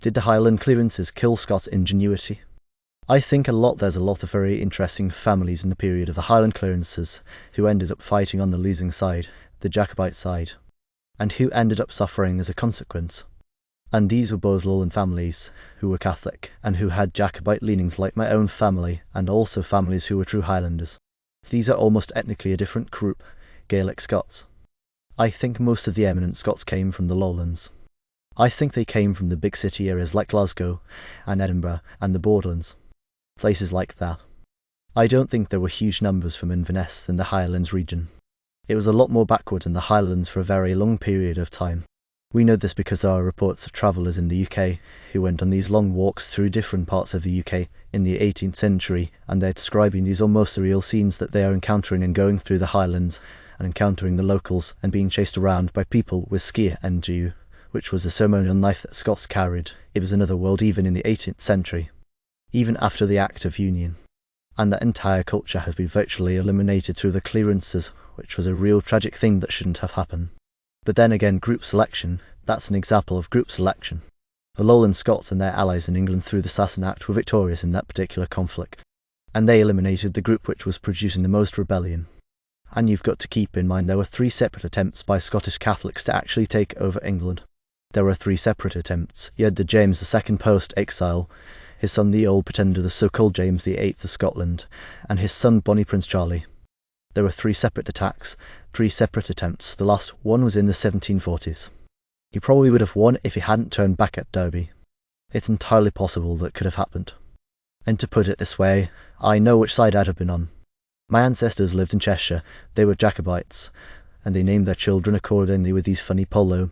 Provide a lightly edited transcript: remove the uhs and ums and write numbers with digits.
Did the Highland clearances kill Scots ingenuity? I think there's a lot of very interesting families in the period of the Highland clearances who ended up fighting on the losing side, the Jacobite side, and who ended up suffering as a consequence. And these were both Lowland families who were Catholic and who had Jacobite leanings like my own family, and also families who were true Highlanders. These are almost ethnically a different group, Gaelic Scots. I think most of the eminent Scots came from the Lowlands. I think they came from the big city areas like Glasgow and Edinburgh and the Borderlands, places like that. I don't think there were huge numbers from Inverness in the Highlands region. It was a lot more backward in the Highlands for a very long period of time. We know this because there are reports of travellers in the UK who went on these long walks through different parts of the UK in the 18th century, and they're describing these almost surreal scenes that they are encountering and going through the Highlands and encountering the locals and being chased around by people with skia and dew, which was the ceremonial knife that Scots carried. It was another world even in the 18th century, even after the Act of Union. And that entire culture has been virtually eliminated through the clearances, which was a real tragic thing that shouldn't have happened. But then again, group selection, that's an example of group selection. The Lowland Scots and their allies in England through the Sasson Act were victorious in that particular conflict, and they eliminated the group which was producing the most rebellion. And you've got to keep in mind there were 3 separate attempts by Scottish Catholics to actually take over England. There were 3 separate attempts. You had the James II post-exile, his son the Old Pretender, the so-called James VIII of Scotland, and his son Bonnie Prince Charlie. There were 3 separate attacks, 3 separate attempts. The last one was in the 1740s. He probably would have won if he hadn't turned back at Derby. It's entirely possible that could have happened. And to put it this way, I know which side I'd have been on. My ancestors lived in Cheshire, they were Jacobites, and they named their children accordingly with these funny polo